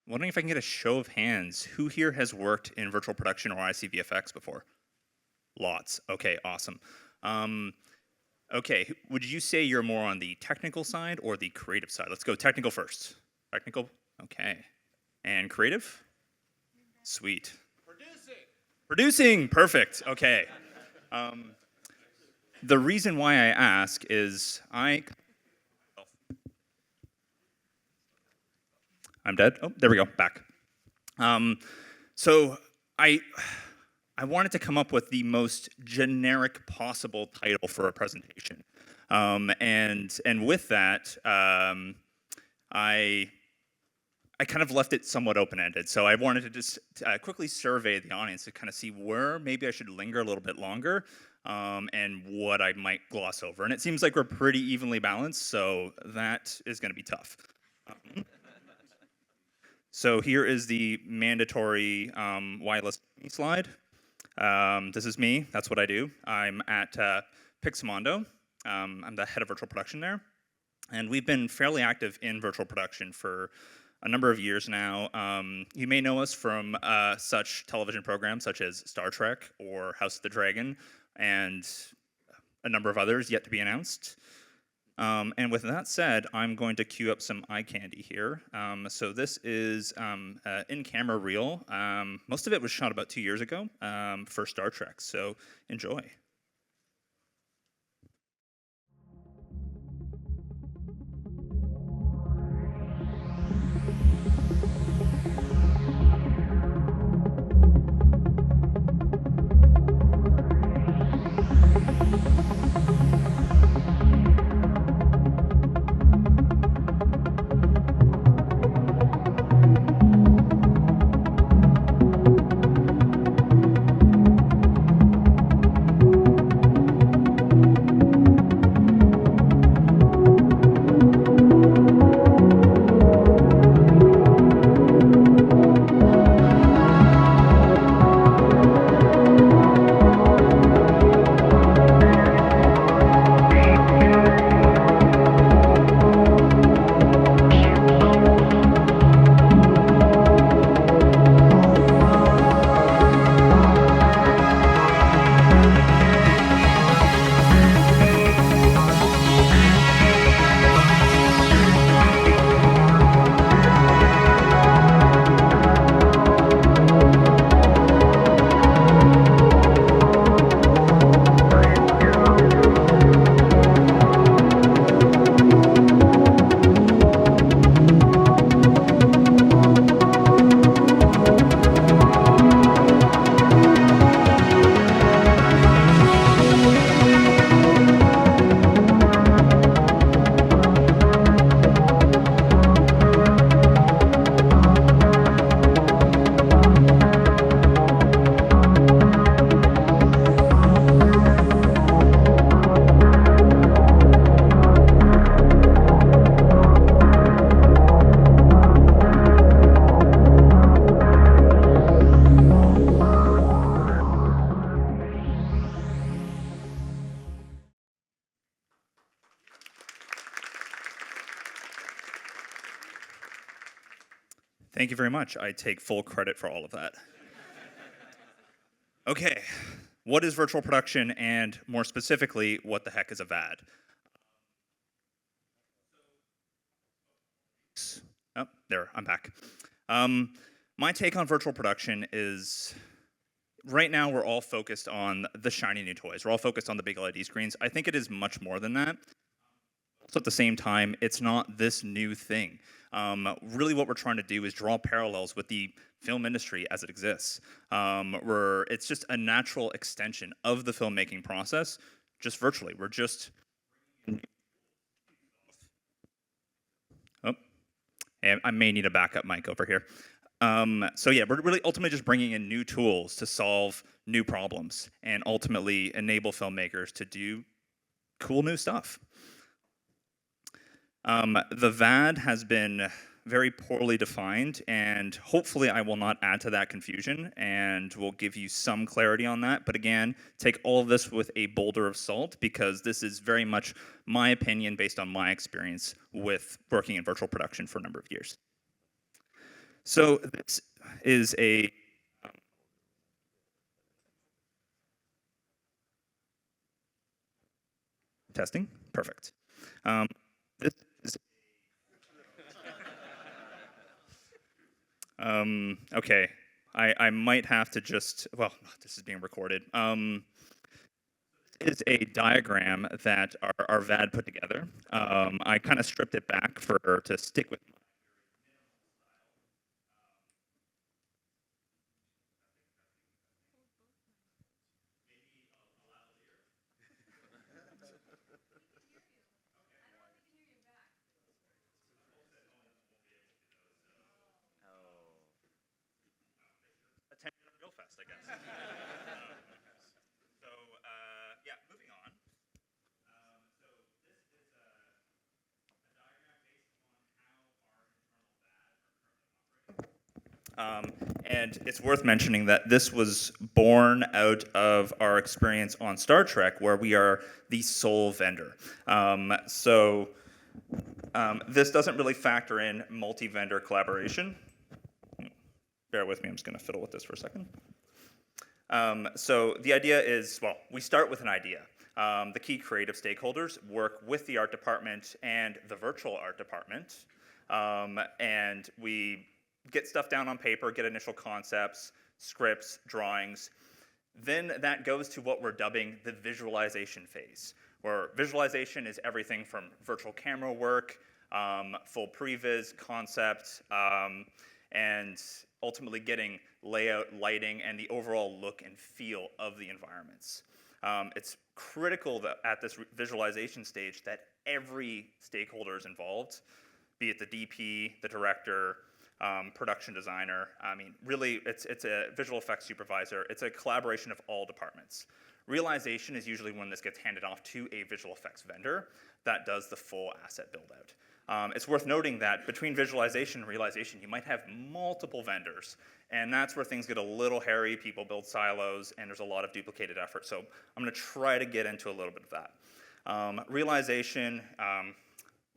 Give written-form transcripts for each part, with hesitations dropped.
Wondering if I can get a show of hands. Who here has worked in virtual production or ICVFX before? Lots. Okay, awesome. Okay, would you say you're more on the technical side or the creative side? Let's go technical first. Technical? Okay. And creative? Sweet. Producing, perfect. Okay. The reason why I ask is I'm dead. Oh, there we go. Back. So I wanted to come up with the most generic possible title for a presentation, and with that, I kind of left it somewhat open-ended. So I wanted to just quickly survey the audience to kind of see where maybe I should linger a little bit longer, and what I might gloss over. And it seems like we're pretty evenly balanced, so that is going to be tough. So here is the mandatory wireless slide. This is me. That's what I do. I'm at Pixomondo. I'm the head of virtual production there. And we've been fairly active in virtual production for a number of years now. You may know us from such television programs such as Star Trek or House of the Dragon, and a number of others yet to be announced. And with that said, I'm going to cue up some eye candy here. So this is in-camera reel. Most of it was shot about 2 years ago for Star Trek, so enjoy. Thank you very much. I take full credit for all of that. Okay, what is virtual production, and more specifically, what the heck is a VAD? Oh, there, I'm back. My take on virtual production is, right now we're all focused on the shiny new toys. We're all focused on the big LED screens. I think it is much more than that. Also at the same time, it's not this new thing. Really what we're trying to do is draw parallels with the film industry as it exists. It's just a natural extension of the filmmaking process, just virtually. We're just... Oh, and I may need a backup mic over here. So yeah, we're really ultimately just bringing in new tools to solve new problems and ultimately enable filmmakers to do cool new stuff. The VAD has been very poorly defined, and hopefully I will not add to that confusion and will give you some clarity on that. But again, take all of this with a boulder of salt, because this is very much my opinion based on my experience with working in virtual production for a number of years. So this is a testing. Perfect. This is okay. I might have to just well, this is being recorded. Is a diagram that our VAD put together. I kind of stripped it back for to stick with. Attended real fast, I guess. So yeah, moving on. So this is a diagram based on how our internal VAD are currently operating. And it's worth mentioning that this was born out of our experience on Star Trek, where we are the sole vendor. This doesn't really factor in multi-vendor collaboration. Bear with me, I'm just going to fiddle with this for a second. So the idea is, well, we start with an idea. The key creative stakeholders work with the art department and the virtual art department, and we get stuff down on paper, get initial concepts, scripts, drawings. Then that goes to what we're dubbing the visualization phase, where visualization is everything from virtual camera work, full previs, concept, and ultimately getting layout, lighting, and the overall look and feel of the environments. It's critical that at this visualization stage that every stakeholder is involved, be it the DP, the director, production designer. I mean, really, it's a visual effects supervisor. It's a collaboration of all departments. Realization is usually when this gets handed off to a visual effects vendor that does the full asset build out. It's worth noting that between visualization and realization, you might have multiple vendors, and that's where things get a little hairy. People build silos, and there's a lot of duplicated effort. So I'm going to try to get into a little bit of that. Realization,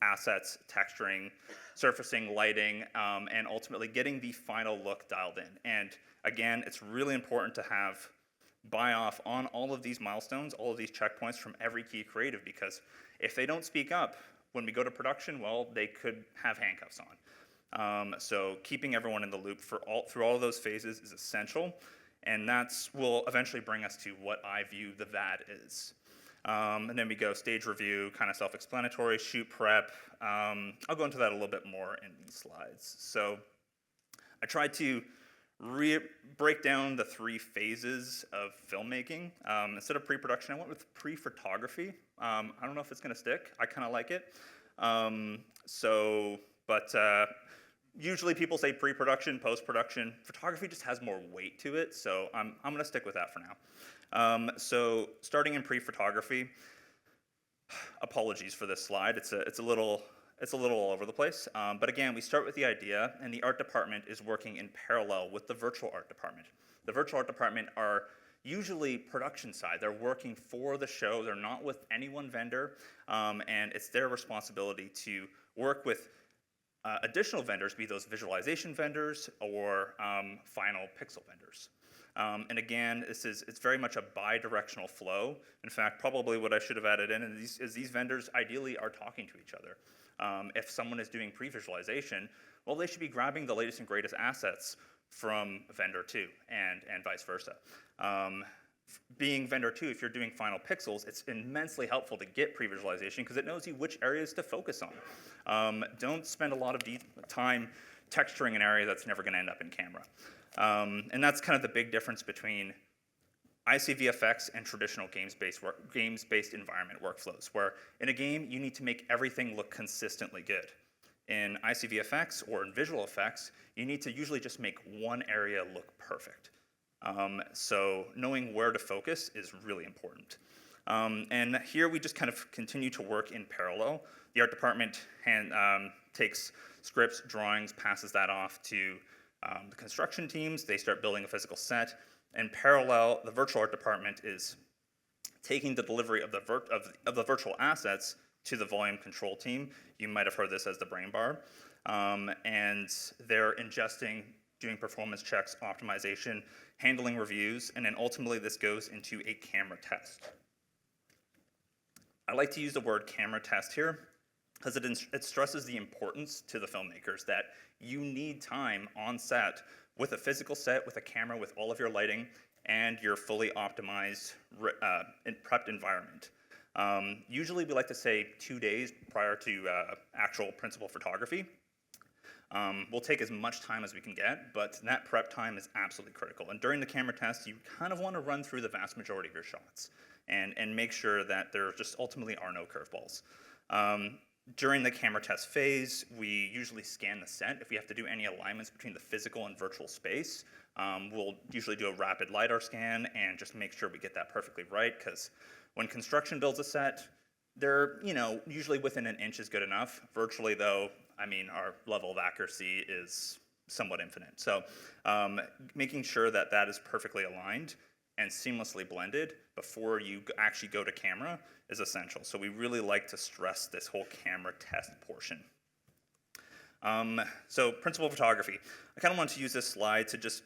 assets, texturing, surfacing, lighting, and ultimately getting the final look dialed in. And again, it's really important to have buy-off on all of these milestones, all of these checkpoints from every key creative, because if they don't speak up, when we go to production, well, they could have handcuffs on. So keeping everyone in the loop through all of those phases is essential, and that's will eventually bring us to what I view the VAD is. And then we go stage review, kind of self-explanatory, shoot prep. I'll go into that a little bit more in these slides. So I tried to break down the 3 phases of filmmaking. Instead of pre-production, I went with pre-photography. I don't know if it's going to stick. I kind of like it. Usually people say pre-production, post-production. Photography just has more weight to it, so I'm going to stick with that for now. So starting in pre-photography, apologies for this slide. It's a little all over the place. But again, we start with the idea, and the art department is working in parallel with the virtual art department. The virtual art department are usually production side. They're working for the show. They're not with any one vendor, and it's their responsibility to work with additional vendors, be those visualization vendors or final pixel vendors. And again, it's very much a bi-directional flow. In fact, probably what I should have added in is these vendors ideally are talking to each other. If someone is doing pre-visualization, well, they should be grabbing the latest and greatest assets from vendor 2 and vice versa. Being vendor 2, if you're doing final pixels, it's immensely helpful to get pre-visualization because it knows you which areas to focus on. Don't spend a lot of time texturing an area that's never going to end up in camera. And that's kind of the big difference between ICVFX and traditional games-based environment workflows, where in a game, you need to make everything look consistently good. In ICVFX or in visual effects, you need to usually just make one area look perfect. So knowing where to focus is really important. And here we just kind of continue to work in parallel. The art department takes scripts, drawings, passes that off to the construction teams. They start building a physical set. In parallel, the virtual art department is taking the delivery of the virtual assets to the volume control team. You might have heard this as the brain bar. And they're ingesting, doing performance checks, optimization, handling reviews, and then ultimately this goes into a camera test. I like to use the word camera test here because it stresses the importance to the filmmakers that you need time on set with a physical set, with a camera, with all of your lighting, and your fully optimized and prepped environment. Usually we like to say 2 days prior to actual principal photography. We'll take as much time as we can get, but that prep time is absolutely critical. And during the camera test, you kind of want to run through the vast majority of your shots and make sure that there just ultimately are no curveballs. During the camera test phase, we usually scan the set. If we have to do any alignments between the physical and virtual space, we'll usually do a rapid LiDAR scan and just make sure we get that perfectly right, because when construction builds a set, they're usually within an inch is good enough. Virtually, though, I mean, our level of accuracy is somewhat infinite. So making sure that that is perfectly aligned and seamlessly blended before you actually go to camera is essential. So we really like to stress this whole camera test portion. So principal photography. I kind of want to use this slide to just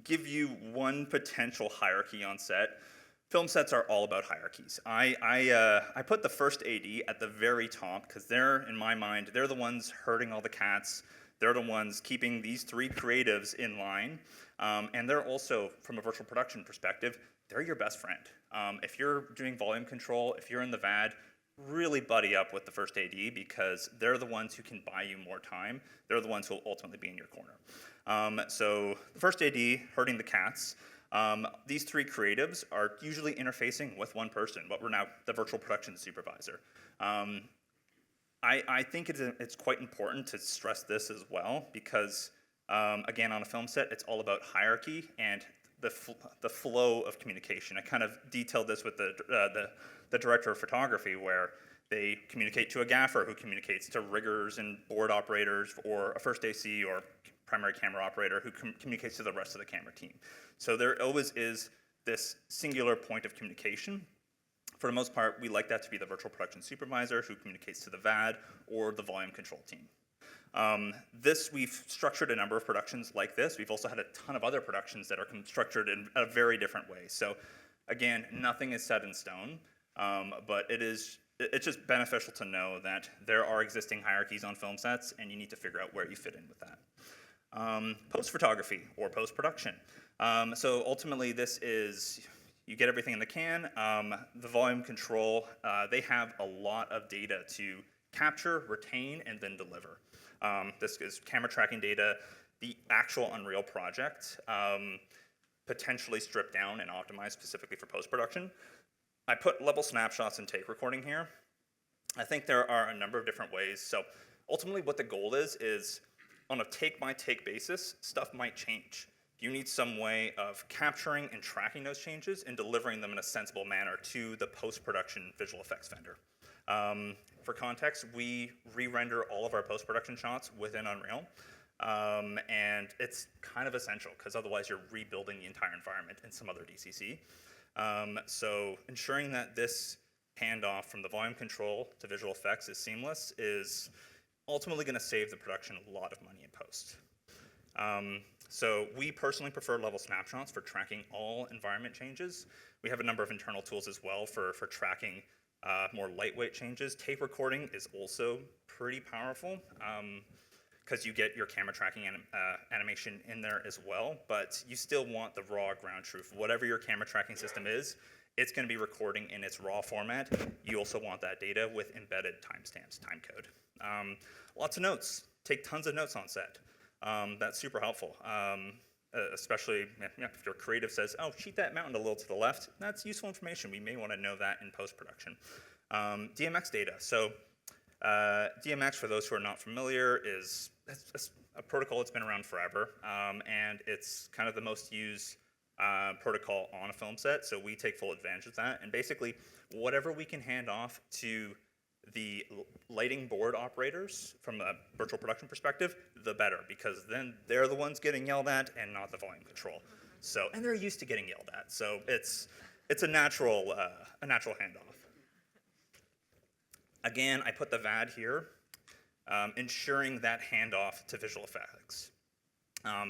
give you one potential hierarchy on set. Film sets are all about hierarchies. I put the first AD at the very top because they're, in my mind, they're the ones herding all the cats. They're the ones keeping these three creatives in line. And they're also, from a virtual production perspective, they're your best friend. If you're doing volume control, if you're in the VAD, really buddy up with the first AD because they're the ones who can buy you more time. They're the ones who will ultimately be in your corner. So the first AD, herding the cats. These three creatives are usually interfacing with one person, what we're now the virtual production supervisor. I think it's quite important to stress this as well because, again, on a film set, it's all about hierarchy and the flow of communication. I kind of detailed this with the director of photography where they communicate to a gaffer who communicates to riggers and board operators or a first AC or primary camera operator who communicates to the rest of the camera team. So there always is this singular point of communication. For the most part, we like that to be the virtual production supervisor who communicates to the VAD or the volume control team. We've structured a number of productions like this. We've also had a ton of other productions that are structured in a very different way. So again, nothing is set in stone, but it's just beneficial to know that there are existing hierarchies on film sets and you need to figure out where you fit in with that. Post-photography or post-production. So ultimately this is, you get everything in the can. The volume control, they have a lot of data to capture, retain, and then deliver. This is camera tracking data, the actual Unreal project, potentially stripped down and optimized specifically for post-production. I put level snapshots and take recording here. I think there are a number of different ways. So ultimately what the goal is on a take-by-take basis, stuff might change. You need some way of capturing and tracking those changes and delivering them in a sensible manner to the post-production visual effects vendor. For context, we re-render all of our post-production shots within Unreal, and it's kind of essential because otherwise you're rebuilding the entire environment in some other DCC. So ensuring that this handoff from the volume control to visual effects is seamless is ultimately going to save the production a lot of money in post. So we personally prefer level snapshots for tracking all environment changes. We have a number of internal tools as well for tracking more lightweight changes. Tape recording is also pretty powerful because you get your camera tracking animation in there as well, but you still want the raw ground truth. Whatever your camera tracking system is, it's going to be recording in its raw format. You also want that data with embedded timestamps, time code. Lots of notes. Take tons of notes on set. That's super helpful. Especially if your creative says, oh, cheat that mountain a little to the left, that's useful information. We may want to know that in post-production. DMX data. So DMX, for those who are not familiar, is a protocol that's been around forever, and it's kind of the most used protocol on a film set, so we take full advantage of that. And basically, whatever we can hand off to the lighting board operators from a virtual production perspective, the better, because then they're the ones getting yelled at and not the volume control. So, and they're used to getting yelled at, so it's a natural handoff. Again, I put the VAD here, ensuring that handoff to visual effects.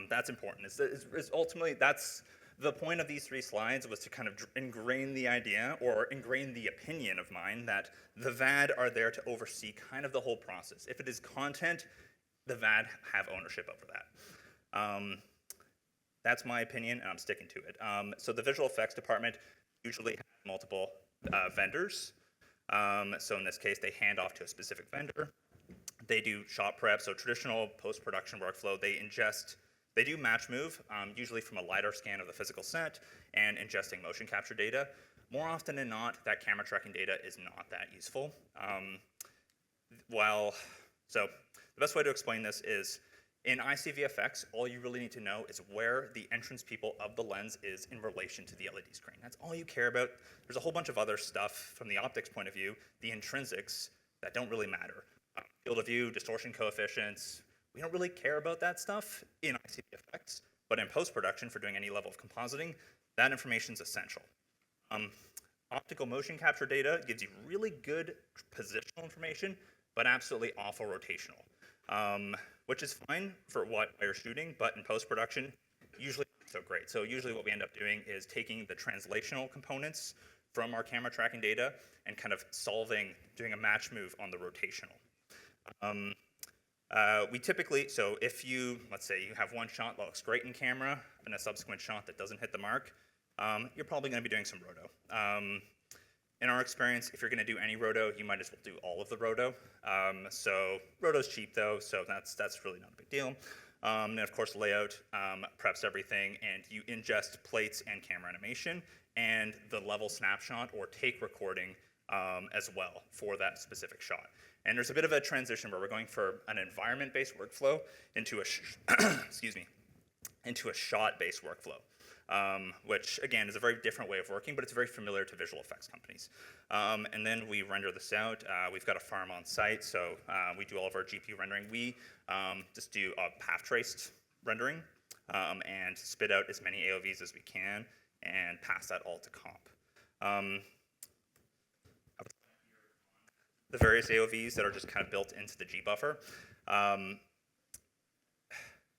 That's important. It's ultimately, that's the point of these 3 slides, was to kind of ingrain the idea, or ingrain the opinion of mine, that the VAD are there to oversee kind of the whole process. If it is content, the VAD have ownership over that. That's my opinion, and I'm sticking to it. So the visual effects department usually has multiple vendors. So in this case, they hand off to a specific vendor. They do shot prep, so traditional post-production workflow. They do match move, usually from a LiDAR scan of the physical set and ingesting motion capture data. More often than not, that camera tracking data is not that useful. So the best way to explain this is, in ICVFX, all you really need to know is where the entrance pupil of the lens is in relation to the LED screen. That's all you care about. There's a whole bunch of other stuff from the optics point of view, the intrinsics, that don't really matter. Field of view, distortion coefficients, we don't really care about that stuff in ICVFX, but in post-production, for doing any level of compositing, that information is essential. Optical motion capture data gives you really good positional information, but absolutely awful rotational, which is fine for what you're shooting, but in post-production, usually not so great. So usually what we end up doing is taking the translational components from our camera tracking data and kind of doing a match move on the rotational. We typically, so if let's say you have one shot that looks great in camera and a subsequent shot that doesn't hit the mark, you're probably going to be doing some roto. In our experience, if you're going to do any roto, you might as well do all of the roto. So roto's cheap though, so that's really not a big deal. And of course, layout preps everything, and you ingest plates and camera animation and the level snapshot or take recording as well for that specific shot. And there's a bit of a transition where we're going for an environment-based workflow into into a shot-based workflow, which again is a very different way of working, but it's very familiar to visual effects companies. And then we render this out. We've got a farm on site, so we do all of our GPU rendering. We just do a path-traced rendering and spit out as many AOVs as we can and pass that all to comp. The various AOVs that are just kind of built into the G buffer.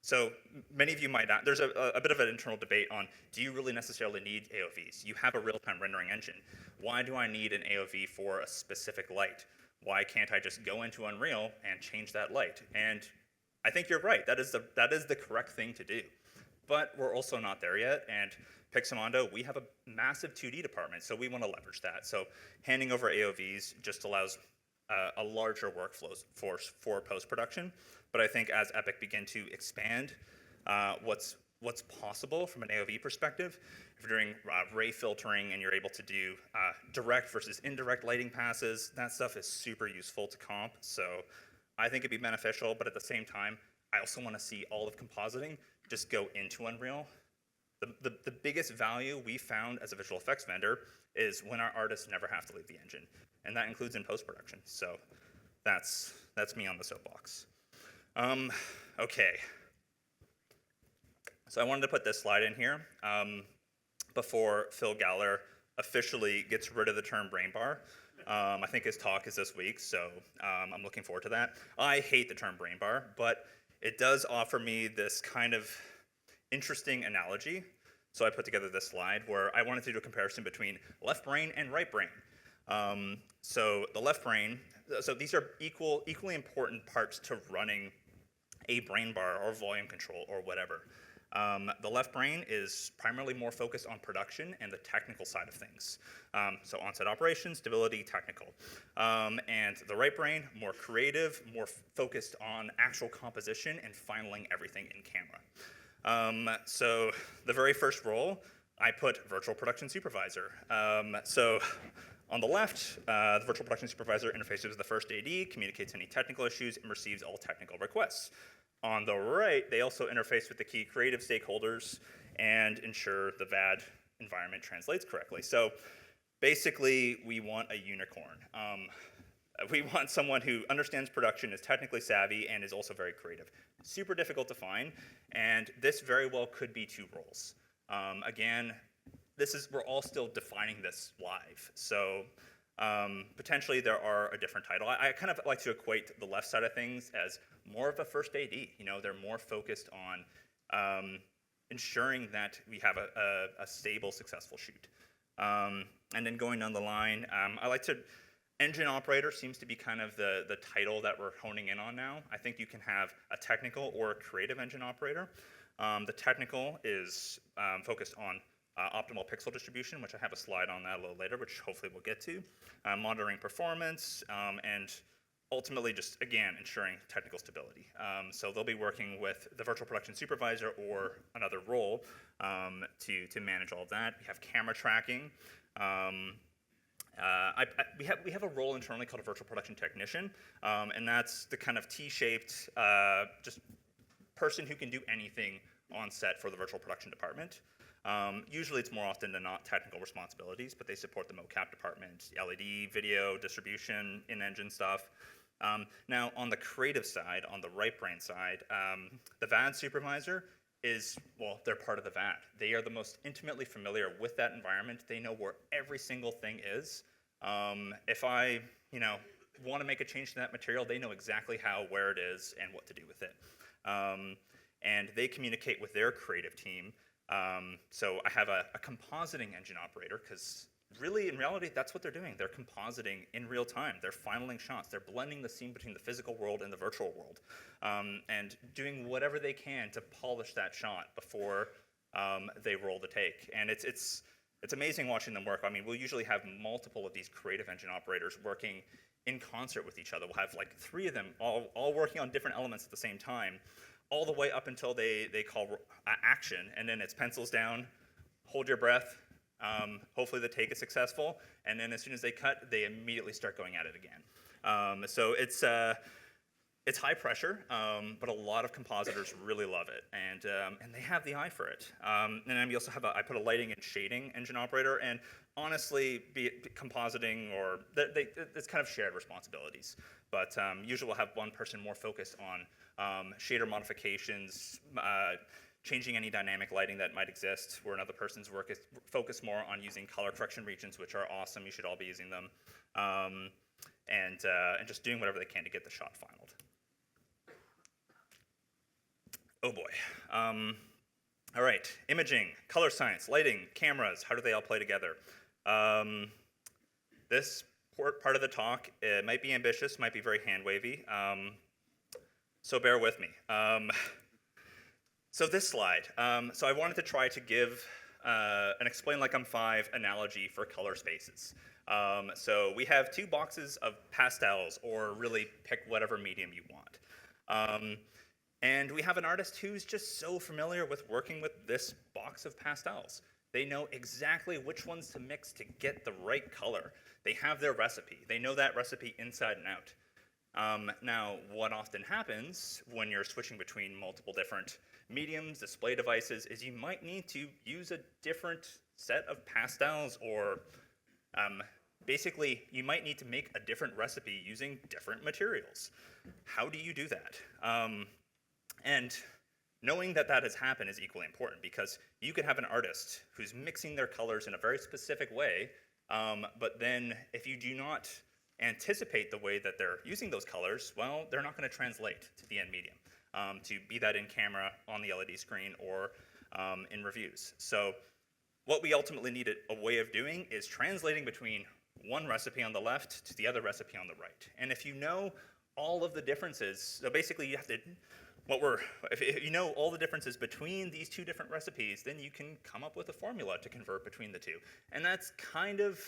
So many of you might not, there's a bit of an internal debate on, do you really necessarily need AOVs? You have a real-time rendering engine. Why do I need an AOV for a specific light? Why can't I just go into Unreal and change that light? And I think you're right, that is the correct thing to do. But we're also not there yet, and Pixomondo, we have a massive 2D department, so we want to leverage that. So handing over AOVs just allows a larger workflow for post-production. But I think as Epic begin to expand what's possible from an AOV perspective, if you're doing ray filtering and you're able to do direct versus indirect lighting passes, that stuff is super useful to comp. So I think it'd be beneficial, but at the same time, I also want to see all of compositing just go into Unreal. The biggest value we found as a visual effects vendor is when our artists never have to leave the engine, and that includes in post-production. So that's me on the soapbox. Okay. So I wanted to put this slide in here before Phil Galler officially gets rid of the term brain bar. I think his talk is this week, so I'm looking forward to that. I hate the term brain bar, but it does offer me this kind of interesting analogy. So I put together this slide where I wanted to do a comparison between left brain and right brain. So the left brain, so these are equally important parts to running a brain bar or volume control or whatever. The left brain is primarily more focused on production and the technical side of things. So on-set operations, stability, technical. And the right brain, more creative, more focused on actual composition and finaling everything in camera. So the very first role, I put virtual production supervisor. So on the left, the virtual production supervisor interfaces with the first AD, communicates any technical issues, and receives all technical requests. On the right, they also interface with the key creative stakeholders and ensure the VAD environment translates correctly. So basically, we want a unicorn. We want someone who understands production, is technically savvy, and is also very creative. Super difficult to find, and this very well could be 2 roles. Again, we're all still defining this live. So Potentially there are a different title. I kind of like to equate the left side of things as more of a first AD. You know, they're more focused on ensuring that we have a stable, successful shoot. And then going down the line, I like to, engine operator seems to be kind of the title that we're honing in on now. I think you can have a technical or a creative engine operator. The technical is focused on optimal pixel distribution, which I have a slide on that a little later, which hopefully we'll get to. Monitoring performance, and ultimately just, again, ensuring technical stability. So they'll be working with the virtual production supervisor or another role to manage all of that. We have camera tracking. We have a role internally called a virtual production technician, and that's the kind of T-shaped just person who can do anything on set for the virtual production department. Usually it's more often than not technical responsibilities, but they support the mocap department, LED, video, distribution, in-engine stuff. Now on the creative side, on the right brain side, the VAD supervisor is, well, they're part of the VAD. They are the most intimately familiar with that environment. They know where every single thing is. If I, want to make a change to that material, they know exactly how, where it is, and what to do with it. And they communicate with their creative team. So I have a compositing engine operator, because really, in reality, that's what they're doing. They're compositing in real time. They're finaling shots. They're blending the scene between the physical world and the virtual world, and doing whatever they can to polish that shot before they roll the take. And it's amazing watching them work. I mean, we'll usually have multiple of these creative engine operators working in concert with each other. We'll have like 3 of them all working on different elements at the same time, all the way up until they call action, and then it's pencils down, hold your breath. Hopefully the take is successful, and then as soon as they cut, they immediately start going at it again. So it's high pressure, but a lot of compositors really love it, and they have the eye for it. And then we also have I put a lighting and shading engine operator, and honestly, be it compositing or it's kind of shared responsibilities. But usually we'll have one person more focused on shader modifications, changing any dynamic lighting that might exist, where another person's work is focused more on using color correction regions, which are awesome. You should all be using them, and just doing whatever they can to get the shot finaled. Oh boy. All right, imaging, color science, lighting, cameras, how do they all play together? This part of the talk, it might be ambitious, might be very hand-wavy, so bear with me. So this slide, so I wanted to try to give an explain like I'm 5 analogy for color spaces. So we have 2 boxes of pastels, or really pick whatever medium you want. And we have an artist who's just so familiar with working with this box of pastels. They know exactly which ones to mix to get the right color. They have their recipe. They know that recipe inside and out. Now, what often happens when you're switching between multiple different mediums, display devices, is you might need to use a different set of pastels, or basically, you might need to make a different recipe using different materials. How do you do that? And knowing that that has happened is equally important, because you could have an artist who's mixing their colors in a very specific way, but then if you do not anticipate the way that they're using those colors, well, they're not going to translate to the end medium, to be that in camera, on the LED screen, or in reviews. So what we ultimately need a way of doing is translating between one recipe on the left to the other recipe on the right. And if you know all of the differences, so basically you have to, if you know all the differences between these 2 different recipes, then you can come up with a formula to convert between the 2. And that's kind of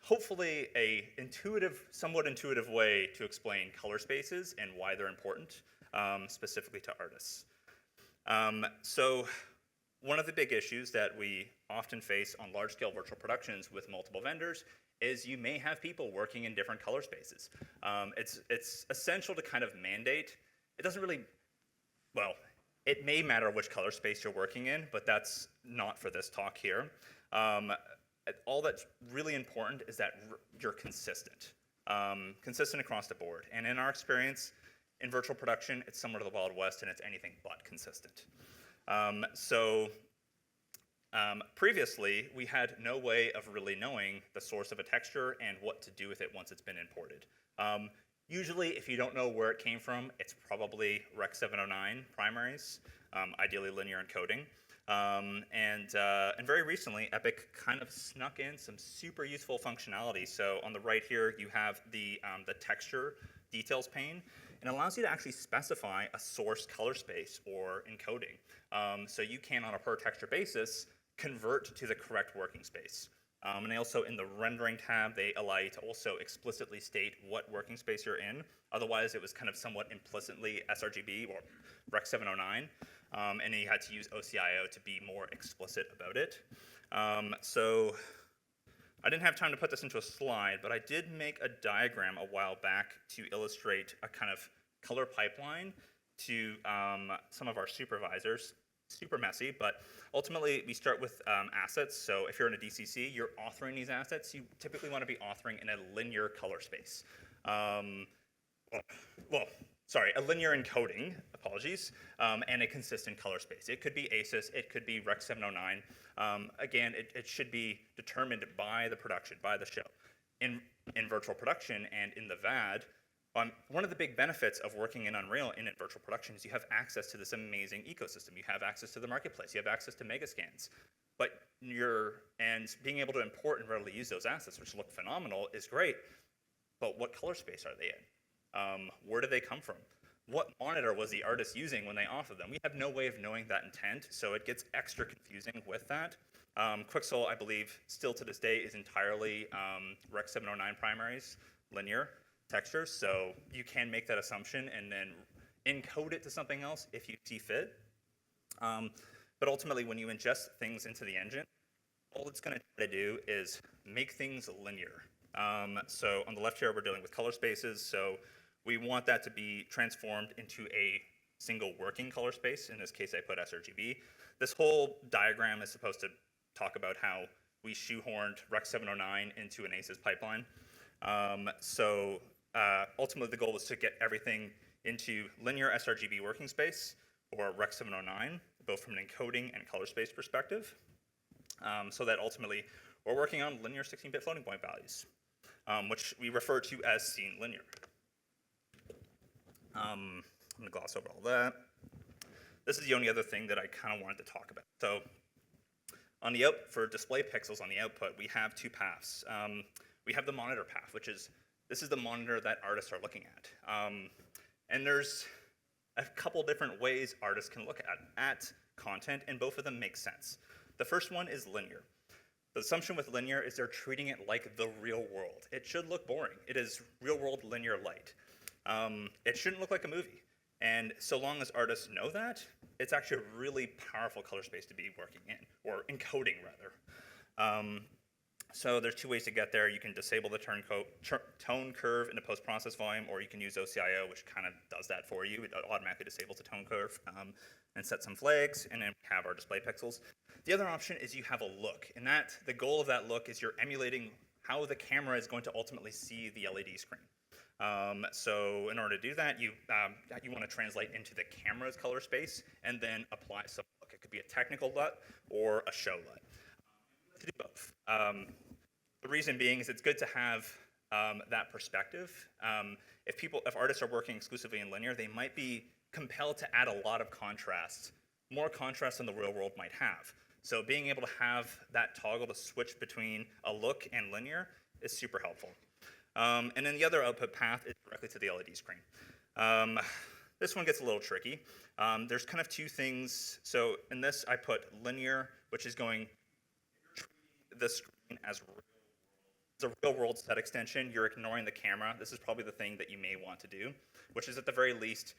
hopefully a somewhat intuitive way to explain color spaces and why they're important, specifically to artists. So one of the big issues that we often face on large-scale virtual productions with multiple vendors is you may have people working in different color spaces. It's essential to kind of mandate. It doesn't really, well, it may matter which color space you're working in, but that's not for this talk here. All that's really important is that you're consistent. Consistent across the board. And in our experience, in virtual production, it's somewhere to the Wild West, and it's anything but consistent. Previously, we had no way of really knowing the source of a texture and what to do with it once it's been imported. Usually, if you don't know where it came from, it's probably Rec 709 primaries, ideally linear encoding. And very recently, Epic kind of snuck in some super useful functionality. So on the right here, you have the texture details pane. It allows you to actually specify a source color space or encoding. So you can, on a per texture basis, convert to the correct working space. And they also, in the rendering tab, they allow you to also explicitly state what working space you're in. Otherwise, it was kind of somewhat implicitly sRGB or Rec 709. And then you had to use OCIO to be more explicit about it. So I didn't have time to put this into a slide, but I did make a diagram a while back to illustrate a kind of color pipeline to some of our supervisors. Super messy, but ultimately we start with assets. So if you're in a DCC, you're authoring these assets. You typically want to be authoring in a linear color space. A linear encoding, apologies, and a consistent color space. It could be ASUS, it could be Rec 709. Again, it should be determined by the production, by the show. In virtual production and in the VAD, one of the big benefits of working in Unreal in virtual production is you have access to this amazing ecosystem. You have access to the marketplace. You have access to megascans. And being able to import and readily use those assets, which look phenomenal, is great. But what color space are they in? Where do they come from? What monitor was the artist using when they authored them? We have no way of knowing that intent, so it gets extra confusing with that. Quixel, I believe, still to this day is entirely Rec 709 primaries, linear textures, so you can make that assumption and then encode it to something else if you see fit. But ultimately, when you ingest things into the engine, all it's going to try to do is make things linear. So on the left here, we're dealing with color spaces, so we want that to be transformed into a single working color space. In this case, I put sRGB. This whole diagram is supposed to talk about how we shoehorned Rec 709 into an ASUS pipeline. Ultimately, the goal was to get everything into linear sRGB working space, or Rec 709, both from an encoding and color space perspective, so that ultimately we're working on linear 16-bit floating point values, which we refer to as scene linear. I'm going to gloss over all that. This is the only other thing that I kind of wanted to talk about. So on the for display pixels on the output, we have two paths. We have the monitor path, which is, this is the monitor that artists are looking at. And there's a couple different ways artists can look at content, and both of them make sense. The first one is linear. The assumption with linear is they're treating it like the real world. It should look boring. It is real world linear light. It shouldn't look like a movie. And so long as artists know that, it's actually a really powerful color space to be working in, or encoding rather. So there's two ways to get there. You can disable the tone curve in the post-process volume, or you can use OCIO, which kind of does that for you. It automatically disables the tone curve and sets some flags, and then we have our display pixels. The other option is you have a look, and the goal of that look is you're emulating how the camera is going to ultimately see the LED screen. So in order to do that, you want to translate into the camera's color space and then apply some look. It could be a technical LUT or a show LUT. To do both. The reason being is it's good to have that perspective. If artists are working exclusively in linear, they might be compelled to add a lot of contrast, more contrast than the real world might have. So being able to have that toggle to switch between a look and linear is super helpful. And then the other output path is directly to the LED screen. This one gets a little tricky. There's kind of two things. So in this, I put linear, which is going the screen as a real world set extension. You're ignoring the camera. This is probably the thing that you may want to do, which is at the very least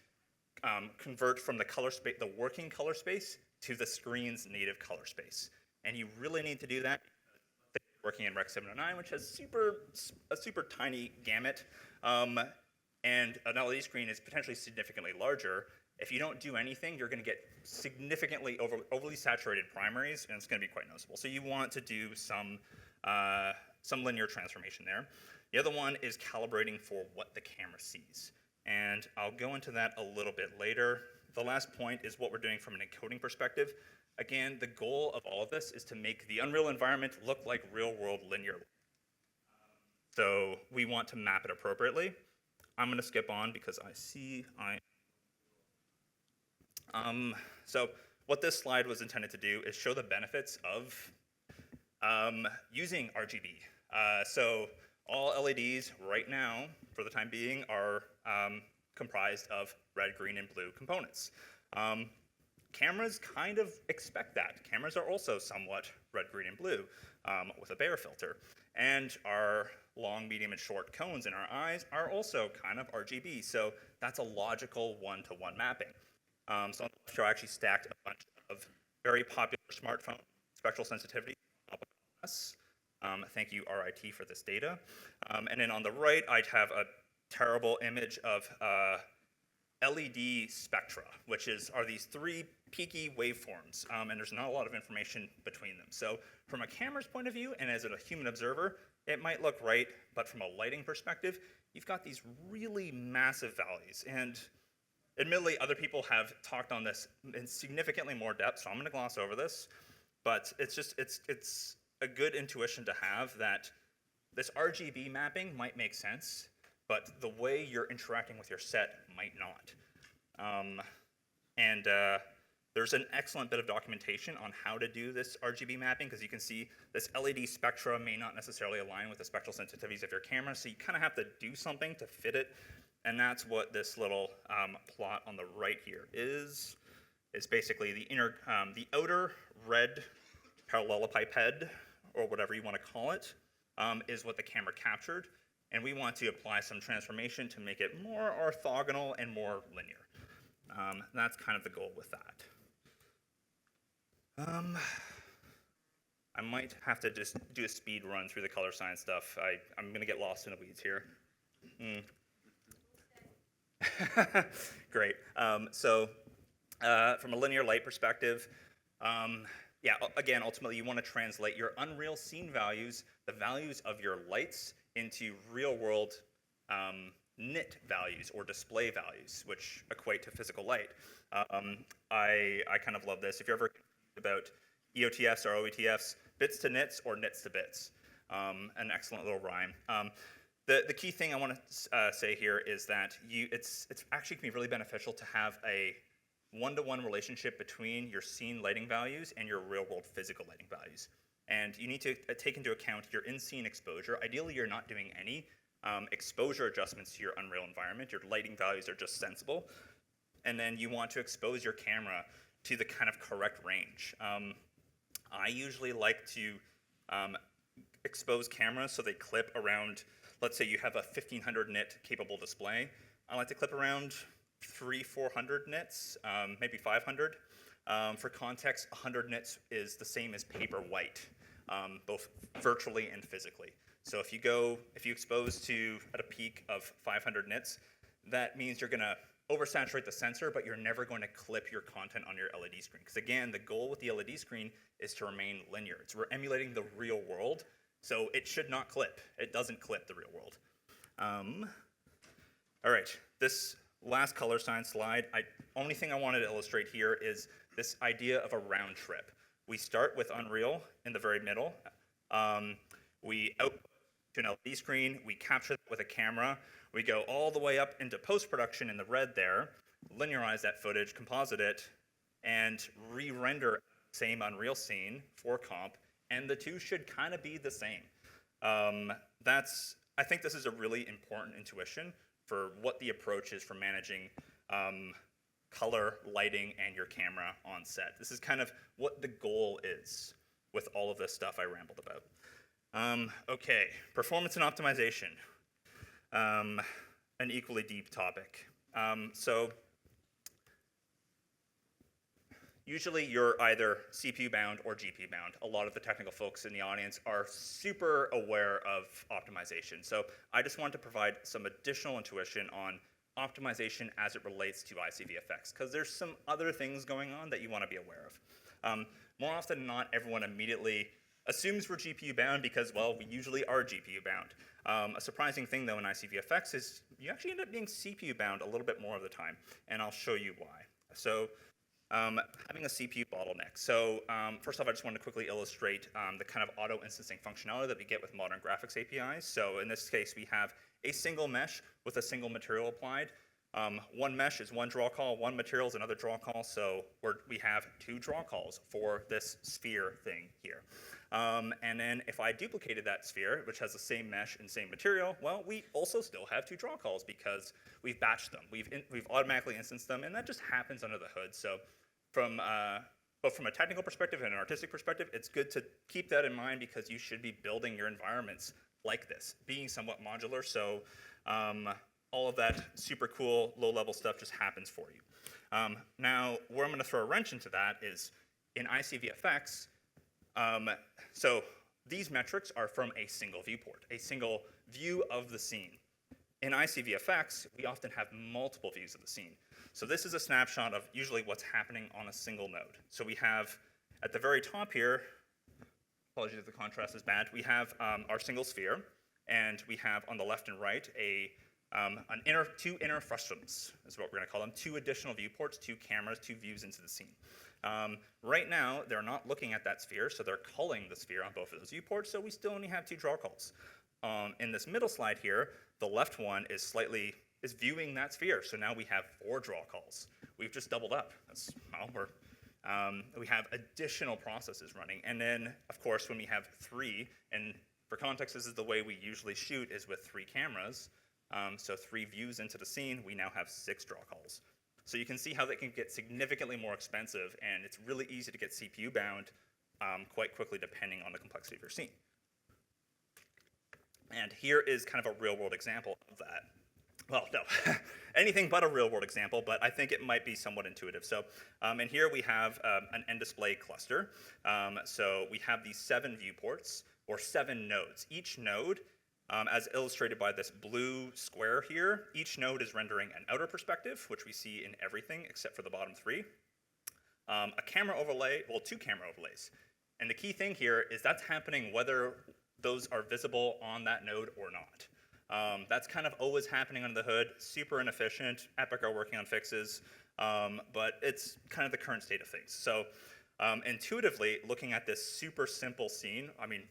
convert from the color space, the working color space, to the screen's native color space. And you really need to do that working in Rec 709, which has a super tiny gamut, and an LED screen is potentially significantly larger. If you don't do anything, you're going to get significantly overly saturated primaries, and it's going to be quite noticeable. So you want to do some linear transformation there. The other one is calibrating for what the camera sees, and I'll go into that a little bit later. the last point is what we're doing from an encoding perspective. Again, the goal of all of this is to make the Unreal environment look like real-world linear. So we want to map it appropriately. I'm going to skip on because I see so what this slide was intended to do is show the benefits of using RGB. So all LEDs right now, for the time being, are comprised of red, green, and blue components. Cameras kind of expect that. Cameras are also somewhat red, green, and blue with a Bayer filter. And our long, medium, and short cones in our eyes are also kind of RGB. So that's a logical one-to-one mapping. So on the left here, I actually stacked a bunch of very popular smartphone spectral sensitivity. Thank you, RIT, for this data. And then on the right, I have a terrible image of LED spectra, which are these three peaky waveforms, and there's not a lot of information between them. So from a camera's point of view, and as a human observer, it might look right, but from a lighting perspective, you've got these really massive values. And admittedly, other people have talked on this in significantly more depth, so I'm gonna gloss over this, but it's a good intuition to have that this RGB mapping might make sense, but the way you're interacting with your set might not. There's an excellent bit of documentation on how to do this RGB mapping, because you can see this LED spectra may not necessarily align with the spectral sensitivities of your camera, so you kind of have to do something to fit it, and that's what this little plot on the right here is basically the outer red parallelepiped, or whatever you want to call it, is what the camera captured, and we want to apply some transformation to make it more orthogonal and more linear. That's kind of the goal with that. I might have to just do a speed run through the color science stuff. I'm going to get lost in the weeds here. Great. From a linear light perspective, yeah, again, ultimately, you want to translate your Unreal scene values, the values of your lights, into real-world nit values or display values, which equate to physical light. I kind of love this. If you're ever confused about EOTFs or OETFs, bits to nits or nits to bits, an excellent little rhyme. The key thing I want to say here is that it's actually can be really beneficial to have a one-to-one relationship between your scene lighting values and your real-world physical lighting values. And you need to take into account your in-scene exposure. Ideally, you're not doing any exposure adjustments to your Unreal environment. Your lighting values are just sensible. And then you want to expose your camera to the kind of correct range. I usually like to expose cameras so they clip around, let's say you have a 1500 nit capable display. I like to clip around 300-400 nits, maybe 500. For context, 100 nits is the same as paper white, both virtually and physically. So if you expose to at a peak of 500 nits, that means you're going to oversaturate the sensor, but you're never going to clip your content on your LED screen. Because again, the goal with the LED screen is to remain linear. We're emulating the real world, so it should not clip. It doesn't clip the real world. All right, this last color science slide, only thing I wanted to illustrate here is this idea of a round trip. We start with Unreal in the very middle. We output to an LED screen. We capture it with a camera. We go all the way up into post-production in the red there, linearize that footage, composite it, and re-render the same Unreal scene for comp, and the two should kind of be the same. I think this is a really important intuition for what the approach is for managing color, lighting, and your camera on set. This is kind of what the goal is with all of this stuff I rambled about. Okay, performance and optimization. An equally deep topic. So usually you're either CPU bound or GPU bound. A lot of the technical folks in the audience are super aware of optimization. So I just want to provide some additional intuition on optimization as it relates to ICVFX, because there's some other things going on that you want to be aware of. More often than not, everyone immediately assumes we're GPU bound because, well, we usually are GPU bound. A surprising thing, though, in ICVFX is you actually end up being CPU bound a little bit more of the time, and I'll show you why. Having a CPU bottleneck. So first off, I just wanted to quickly illustrate the kind of auto-instancing functionality that we get with modern graphics APIs. So in this case, we have a single mesh with a single material applied. One mesh is one draw call, one material is another draw call, so we have two draw calls for this sphere thing here. And then if I duplicated that sphere, which has the same mesh and same material, well, we also still have two draw calls because we've batched them. We've automatically instanced them, and that just happens under the hood. So both from a technical perspective and an artistic perspective, it's good to keep that in mind because you should be building your environments like this, being somewhat modular, so all of that super cool low-level stuff just happens for you. Now, where I'm going to throw a wrench into that is in ICVFX, so these metrics are from a single viewport, a single view of the scene. In ICVFX, we often have multiple views of the scene. So this is a snapshot of usually what's happening on a single node. So we have, at the very top here, apologies if the contrast is bad, we have our single sphere, and we have on the left and right two inner frustums, is what we're going to call them, two additional viewports, two cameras, two views into the scene. Right now, they're not looking at that sphere, so they're culling the sphere on both of those viewports, so we still only have two draw calls. In this middle slide here, the left one is viewing that sphere, so now we have 4 draw calls. We've just doubled up. We have additional processes running, and then, of course, when we have 3, and for context, this is the way we usually shoot, is with 3 cameras, so 3 views into the scene, we now have 6 draw calls. So you can see how they can get significantly more expensive, and it's really easy to get CPU bound quite quickly depending on the complexity of your scene. And here is kind of a real-world example of that. Well, no, anything but a real-world example, but I think it might be somewhat intuitive. So, and here we have an end display cluster. So we have these 7 viewports, or 7 nodes. Each node, as illustrated by this blue square here, each node is rendering an outer perspective, which we see in everything except for the bottom 3. A camera overlay, well, 2 camera overlays. And the key thing here is that's happening whether those are visible on that node or not. That's kind of always happening under the hood, super inefficient. Epic are working on fixes, but it's kind of the current state of things. So intuitively, looking at this super simple scene, I mean,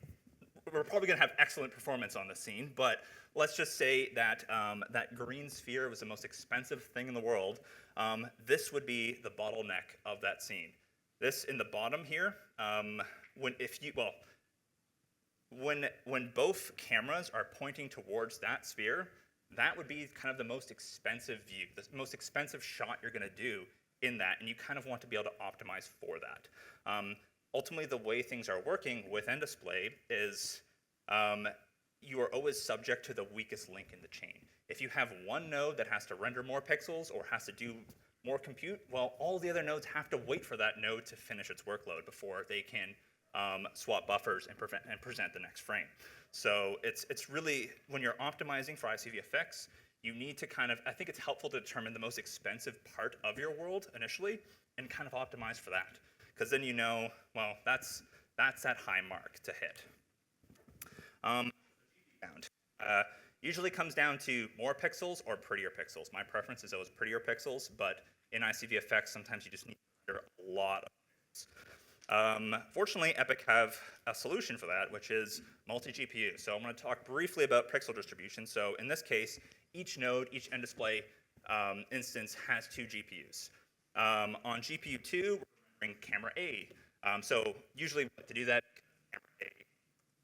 we're probably going to have excellent performance on this scene, but let's just say that that green sphere was the most expensive thing in the world. This would be the bottleneck of that scene. This in the bottom here, when both cameras are pointing towards that sphere, that would be kind of the most expensive view, the most expensive shot you're going to do in that, and you kind of want to be able to optimize for that. Ultimately, the way things are working with end display is you are always subject to the weakest link in the chain. If you have one node that has to render more pixels or has to do more compute, well, all the other nodes have to wait for that node to finish its workload before they can swap buffers and present the next frame. So it's really, when you're optimizing for ICVFX, you need to kind of, I think it's helpful to determine the most expensive part of your world initially and kind of optimize for that. Because then you know, well, that's that high mark to hit. Usually comes down to more pixels or prettier pixels. My preference is always prettier pixels, but in ICVFX, sometimes you just need to render a lot of pixels. Fortunately, Epic have a solution for that, which is multi-GPU. So I'm going to talk briefly about pixel distribution. So in this case, each node, each end display instance has 2 GPUs. On GPU 2, we're rendering camera A. So usually to do that, camera A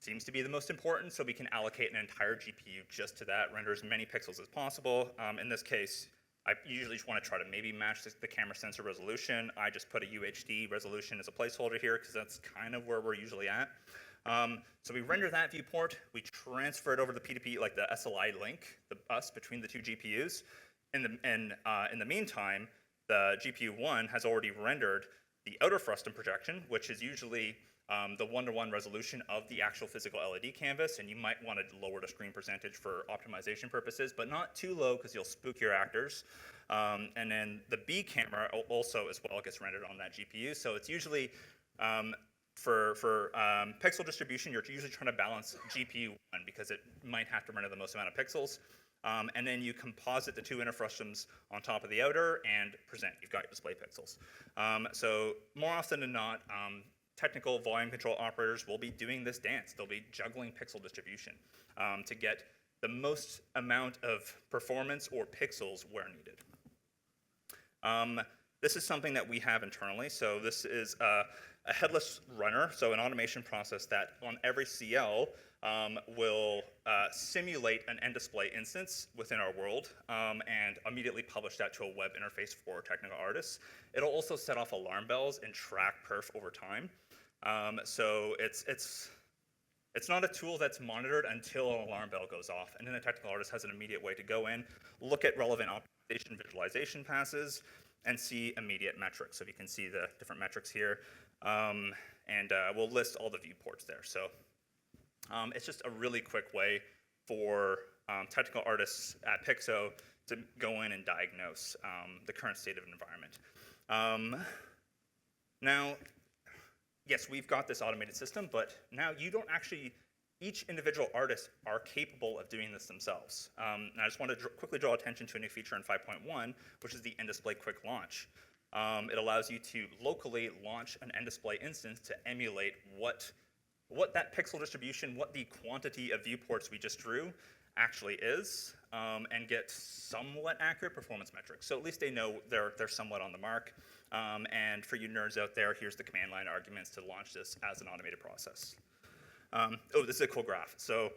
seems to be the most important, so we can allocate an entire GPU just to that, render as many pixels as possible. In this case, I usually just want to try to maybe match the camera sensor resolution. I just put a UHD resolution as a placeholder here because that's kind of where we're usually at. So we render that viewport, we transfer it over to the P2P, like the SLI link, the bus between the 2 GPUs. In the meantime, the GPU 1 has already rendered the outer frustum projection, which is usually the 1-to-1 resolution of the actual physical LED canvas, and you might want to lower the screen percentage for optimization purposes, but not too low because you'll spook your actors. And then the B camera also as well gets rendered on that GPU, so it's usually, for pixel distribution, you're usually trying to balance GPU 1 because it might have to render the most amount of pixels. and then you composite the two inner frustrums on top of the outer and present. You've got your display pixels. So more often than not, technical volume control operators will be doing this dance. They'll be juggling pixel distribution to get the most amount of performance or pixels where needed. This is something that we have internally. So this is a headless runner, so an automation process that on every CL will simulate an end display instance within our world and immediately publish that to a web interface for technical artists. It'll also set off alarm bells and track perf over time. So it's not a tool that's monitored until an alarm bell goes off, and then the technical artist has an immediate way to go in, look at relevant optimization visualization passes, and see immediate metrics. So you can see the different metrics here, and we'll list all the viewports there. So it's just a really quick way for technical artists at Pixo to go in and diagnose the current state of an environment. Now, yes, we've got this automated system, but now you don't actually, each individual artist are capable of doing this themselves. And I just want to quickly draw attention to a new feature in 5.1, which is the end-display quick launch. It allows you to locally launch an end-display instance to emulate what that pixel distribution, what the quantity of viewports we just drew actually is, and get somewhat accurate performance metrics. So at least they know they're somewhat on the mark. And for you nerds out there, here's the command line arguments to launch this as an automated process. Oh, this is a cool graph. So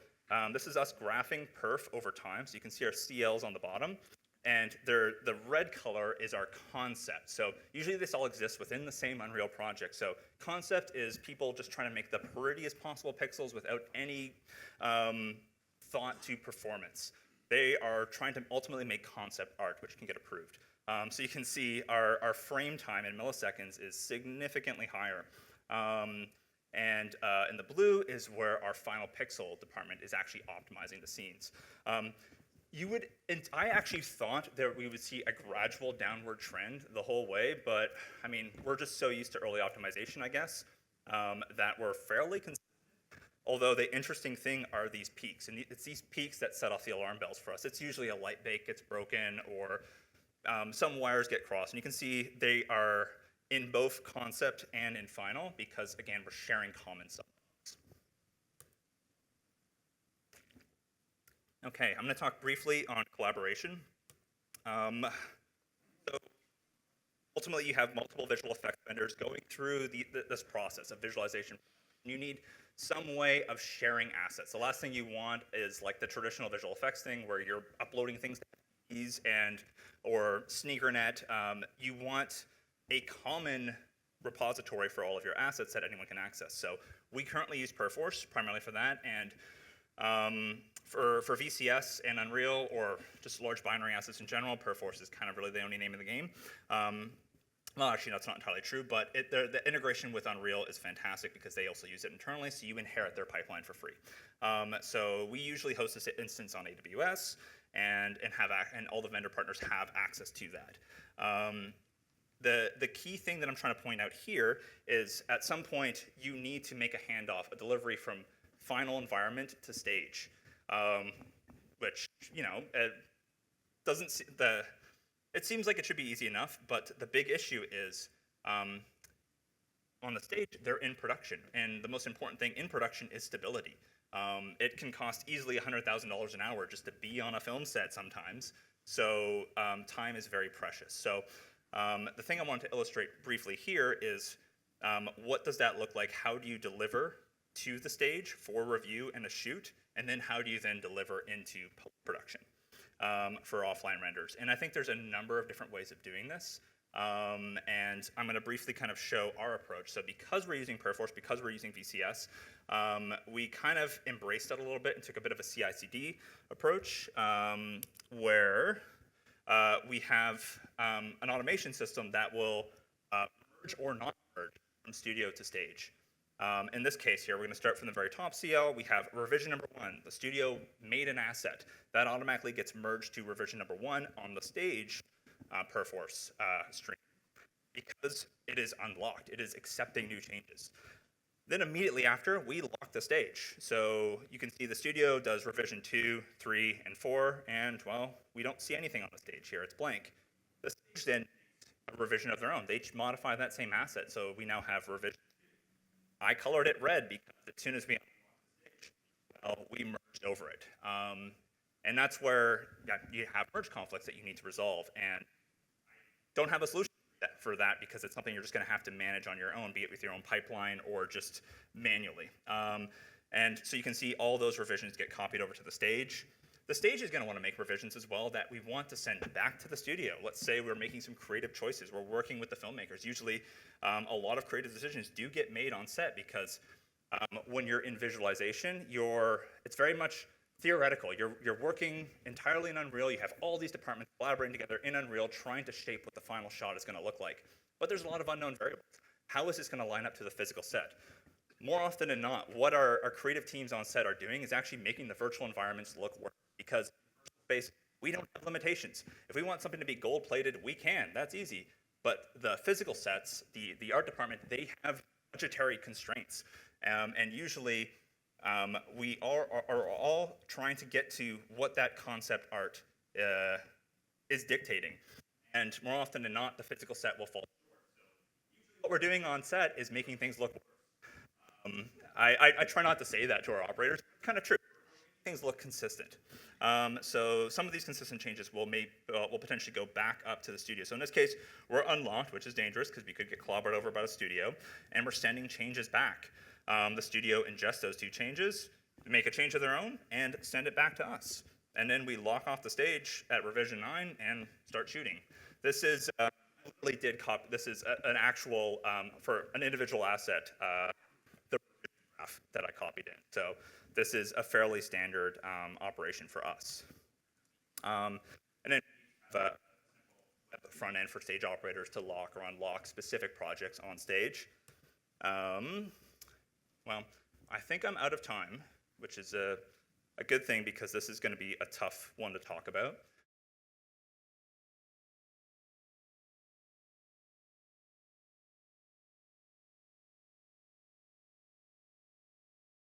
this is us graphing perf over time. So you can see our CLs on the bottom. And the red color is our concept. So usually this all exists within the same Unreal project. So concept is people just trying to make the prettiest possible pixels without any thought to performance. They are trying to ultimately make concept art, which can get approved. So you can see our frame time in milliseconds is significantly higher. And in the blue is where our final pixel department is actually optimizing the scenes. I actually thought that we would see a gradual downward trend the whole way, but I mean, we're just so used to early optimization, I guess, that we're fairly consistent. Although the interesting thing are these peaks, and it's these peaks that set off the alarm bells for us. It's usually a light bake gets broken or some wires get crossed, and you can see they are in both concept and in final because, again, we're sharing common stuff. Okay, I'm going to talk briefly on collaboration. So ultimately, you have multiple visual effects vendors going through this process of visualization. You need some way of sharing assets. The last thing you want is like the traditional visual effects thing where you're uploading things to these or SneakerNet. You want a common repository for all of your assets that anyone can access. So we currently use Perforce primarily for that, and for VCS and Unreal, or just large binary assets in general, Perforce is kind of really the only name of the game. Well, actually, that's not entirely true, but the integration with Unreal is fantastic because they also use it internally, so you inherit their pipeline for free. So we usually host this instance on AWS, and all the vendor partners have access to that. The key thing that I'm trying to point out here is at some point you need to make a handoff, a delivery from final environment to stage, which, you know, it seems like it should be easy enough, but the big issue is on the stage, they're in production, and the most important thing in production is stability. It can cost easily $100,000 an hour just to be on a film set sometimes, so time is very precious. So the thing I want to illustrate briefly here is what does that look like? How do you deliver to the stage for review and a shoot, and then how do you then deliver into production for offline renders? And I think there's a number of different ways of doing this, and I'm going to briefly kind of show our approach. So because we're using Perforce, because we're using VCS, we kind of embraced it a little bit and took a bit of a CI/CD approach, where we have an automation system that will merge or not merge from studio to stage. In this case here, we're going to start from the very top CL. We have revision number 1. The studio made an asset. That automatically gets merged to revision number 1 on the stage Perforce stream because it is unlocked. It is accepting new changes. Then immediately after, we lock the stage. So you can see the studio does revision 2, 3, and 4, and well, we don't see anything on the stage here, it's blank. The stage then a revision of their own. They modify that same asset, so we now have revision. I colored it red because as soon as we well, we merged over it. And that's where you have merge conflicts that you need to resolve, and don't have a solution for that because it's something you're just going to have to manage on your own, be it with your own pipeline or just manually. And so you can see all those revisions get copied over to the stage. The stage is going to want to make revisions as well that we want to send back to the studio. Let's say we're making some creative choices. We're working with the filmmakers. Usually, a lot of creative decisions do get made on set because when you're in visualization, it's very much theoretical. You're working entirely in Unreal. You have all these departments collaborating together in Unreal, trying to shape what the final shot is going to look like. But there's a lot of unknown variables. How is this going to line up to the physical set? More often than not, what our creative teams on set are doing is actually making the virtual environments look worse because in space, we don't have limitations. If we want something to be gold-plated, we can. That's easy. But the physical sets, the art department, they have budgetary constraints. And usually, we are all trying to get to what that concept art is dictating. And more often than not, the physical set will fall short. So what we're doing on set is making things look worse. I try not to say that to our operators. It's kind of true. Things look consistent. So some of these consistent changes will potentially go back up to the studio. So in this case, we're unlocked, which is dangerous because we could get clobbered over by the studio, and we're sending changes back. The studio ingests those 2 changes, make a change of their own, and send it back to us. And then we lock off the stage at revision 9 and start shooting. This is this is an actual for an individual asset. The graph that I copied in. So this is a fairly standard operation for us. And then we have at the front end for stage operators to lock or unlock specific projects on stage. Well, I think I'm out of time, which is a good thing because this is going to be a tough one to talk about.